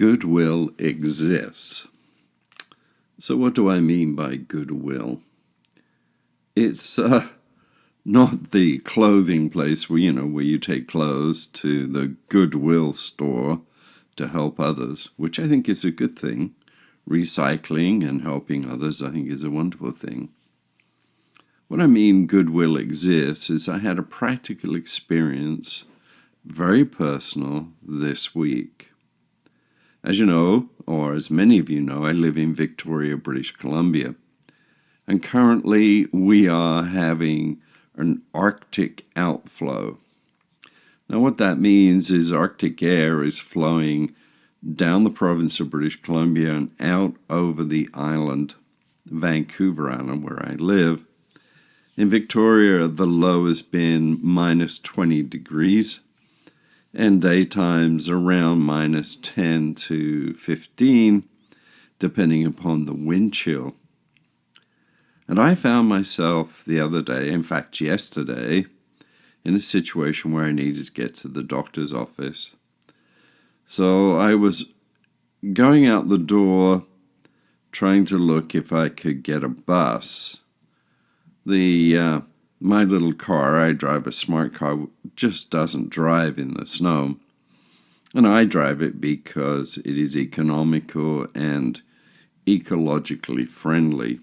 Goodwill Exists. So what do I mean by goodwill? It's not the clothing place where you take clothes to the Goodwill store to help others, which I think is a good thing. Recycling and helping others, I think, is a wonderful thing. What I mean Goodwill Exists is I had a practical experience, very personal, this week. As you know, or as many of you know, I live in Victoria, British Columbia. And currently we are having an Arctic outflow. Now what that means is Arctic air is flowing down the province of British Columbia and out over the island, Vancouver Island, where I live. In Victoria, the low has been minus 20 degrees. And daytimes around minus 10 to 15, depending upon the wind chill. And I found myself the other day, in fact yesterday, in a situation where I needed to get to the doctor's office. So I was going out the door, trying to look if I could get a bus. My little car, I drive a smart car, just doesn't drive in the snow. And I drive it because it is economical and ecologically friendly.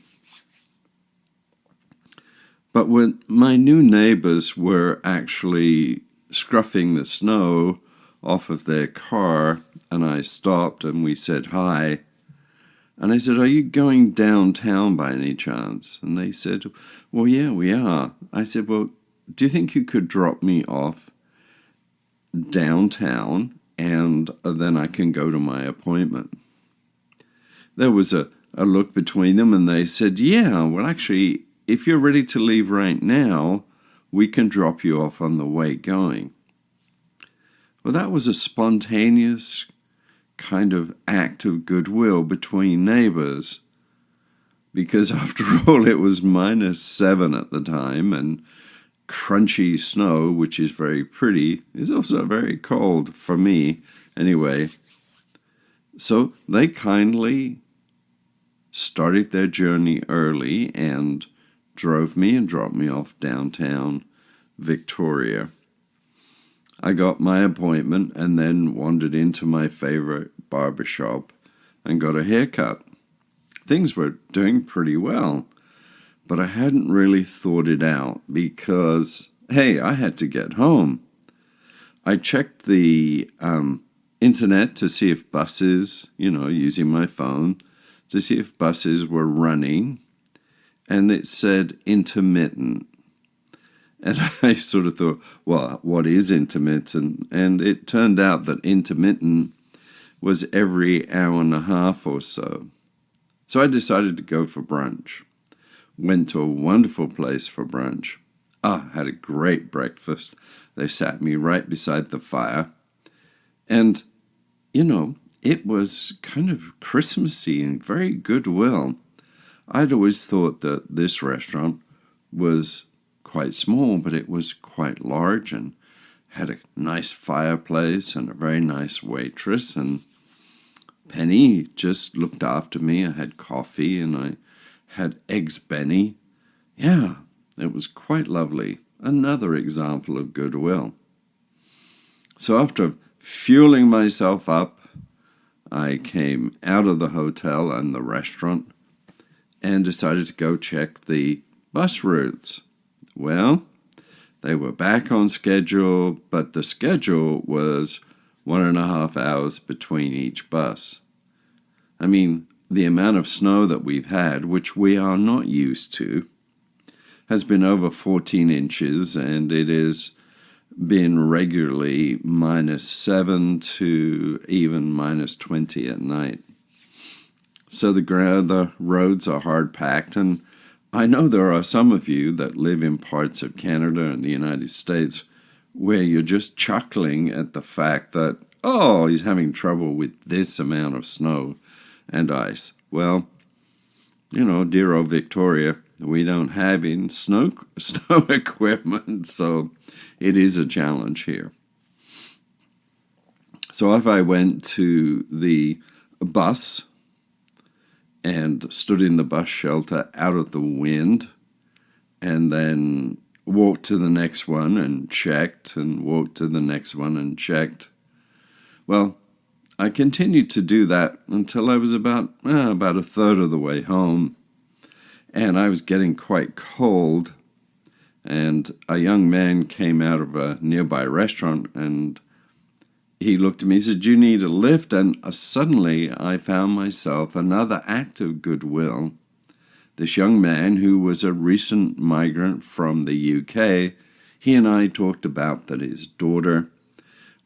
But when my new neighbors were actually scruffing the snow off of their car, and I stopped and we said hi, and I said, "Are you going downtown by any chance?" And they said, "Well, yeah, we are." I said, "Well, do you think you could drop me off downtown and then I can go to my appointment?" There was a look between them and they said, "Yeah, well, actually, if you're ready to leave right now, we can drop you off on the way going." Well, that was a spontaneous kind of act of goodwill between neighbors, because after all it was minus 7 at the time, and crunchy snow, which is very pretty, is also very cold for me anyway. So they kindly started their journey early and drove me and dropped me off downtown Victoria. I got my appointment and then wandered into my favorite barbershop and got a haircut. Things were doing pretty well, but I hadn't really thought it out because, hey, I had to get home. I checked the internet to see if buses, using my phone, to see if buses were running, and it said intermittent. And I sort of thought, well, what is intermittent? And it turned out that intermittent was every hour and a half or so. So I decided to go for brunch. Went to a wonderful place for brunch. Had a great breakfast. They sat me right beside the fire. And, it was kind of Christmassy and very goodwill. I'd always thought that this restaurant was quite small, but it was quite large and had a nice fireplace and a very nice waitress, and Penny just looked after me. I had coffee and I had eggs Benny. Yeah, it was quite lovely. Another example of goodwill. So after fueling myself up, I came out of the hotel and the restaurant and decided to go check the bus routes. Well, they were back on schedule, but the schedule was 1.5 hours between each bus. I mean, the amount of snow that we've had, which we are not used to, has been over 14 inches, and it has been regularly minus 7 to even minus 20 at night. So the roads are hard packed, and I know there are some of you that live in parts of Canada and the United States where you're just chuckling at the fact that, he's having trouble with this amount of snow and ice. Well, dear old Victoria, we don't have snow equipment, so it is a challenge here. So if I went to the bus and stood in the bus shelter out of the wind, and then walked to the next one and checked, and walked to the next one and checked, well, I continued to do that until I was about a third of the way home, and I was getting quite cold, and a young man came out of a nearby restaurant, and he looked at me and said, "Do you need a lift?" And suddenly I found myself another act of goodwill. This young man, who was a recent migrant from the UK, he and I talked about that his daughter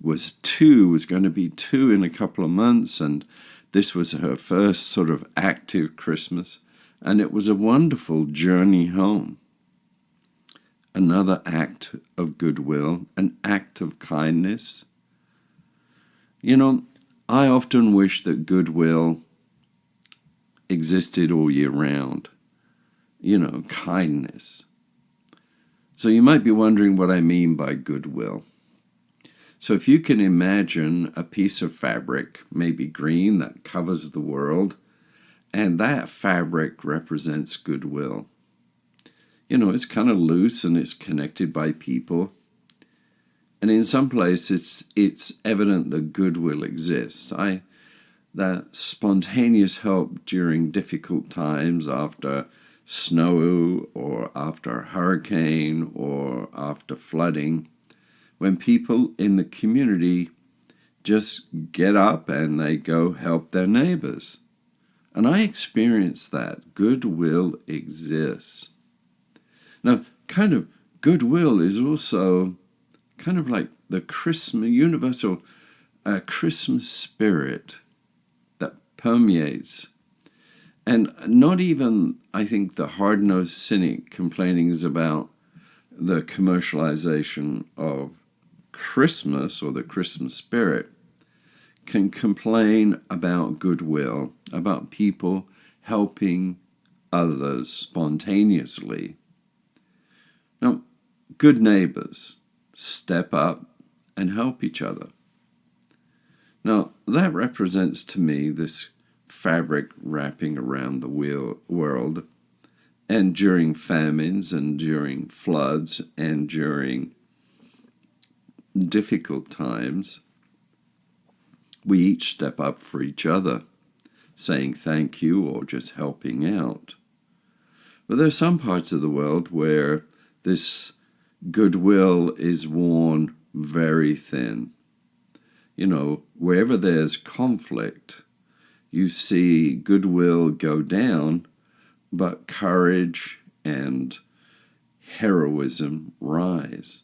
was going to be two in a couple of months, and this was her first sort of active Christmas, and it was a wonderful journey home. Another act of goodwill, an act of kindness. You know, I often wish that goodwill existed all year round. You know, kindness. So you might be wondering what I mean by goodwill. So if you can imagine a piece of fabric, maybe green, that covers the world, and that fabric represents goodwill. You know, it's kind of loose and it's connected by people. And in some places, it's evident that goodwill exists. That spontaneous help during difficult times, after snow or after a hurricane or after flooding, when people in the community just get up and they go help their neighbors. And I experienced that. Goodwill exists. Now, kind of goodwill is also kind of like the Christmas, universal Christmas spirit that permeates. And not even, I think, the hard-nosed cynic complaining about the commercialization of Christmas or the Christmas spirit can complain about goodwill, about people helping others spontaneously. Now, good neighbors step up and help each other. Now, that represents to me this fabric wrapping around the world, and during famines and during floods and during difficult times, we each step up for each other, saying thank you or just helping out. But there are some parts of the world where this goodwill is worn very thin. You know, wherever there's conflict, you see goodwill go down, but courage and heroism rise.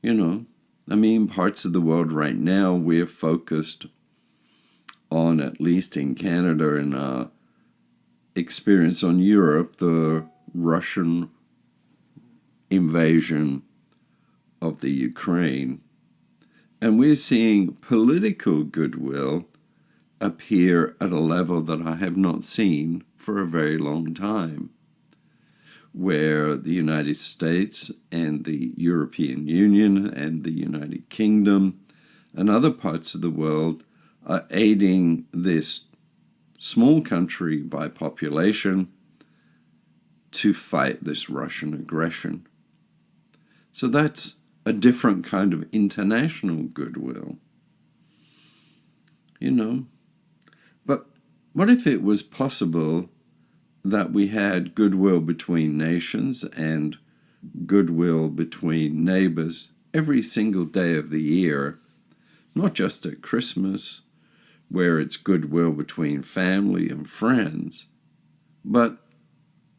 You know, I mean, parts of the world right now, we're focused on, at least in Canada and our experience on Europe, the Russian invasion of the Ukraine. And we're seeing political goodwill appear at a level that I have not seen for a very long time, where the United States and the European Union and the United Kingdom and other parts of the world are aiding this small country by population to fight this Russian aggression. So that's a different kind of international goodwill. You know, but what if it was possible that we had goodwill between nations and goodwill between neighbors every single day of the year, not just at Christmas, where it's goodwill between family and friends, but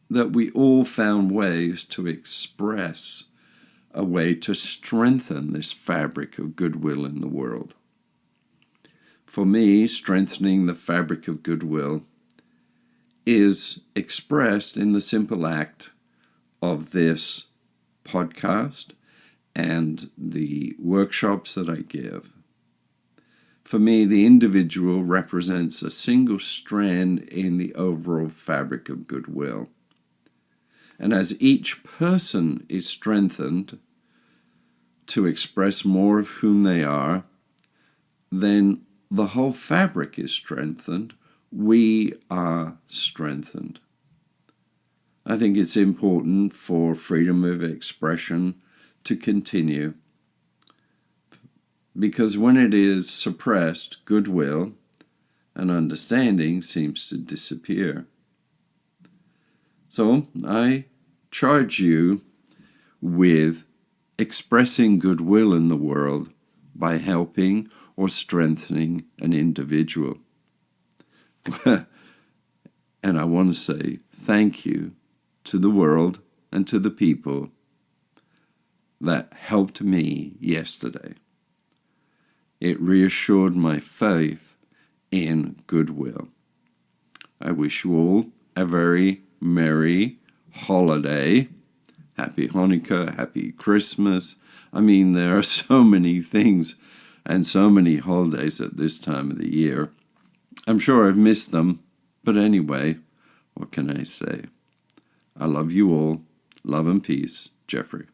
that we all found ways to express a way to strengthen this fabric of goodwill in the world. For me, strengthening the fabric of goodwill is expressed in the simple act of this podcast and the workshops that I give. For me, the individual represents a single strand in the overall fabric of goodwill. And as each person is strengthened to express more of whom they are, then the whole fabric is strengthened. We are strengthened. I think it's important for freedom of expression to continue, because when it is suppressed, goodwill and understanding seems to disappear. So I charge you with expressing goodwill in the world by helping or strengthening an individual. And I want to say thank you to the world and to the people that helped me yesterday. It reassured my faith in goodwill. I wish you all a very merry holiday. Happy Hanukkah, happy Christmas. I mean, there are so many things and so many holidays at this time of the year. I'm sure I've missed them, but anyway, what can I say? I love you all. Love and peace, Jeffrey.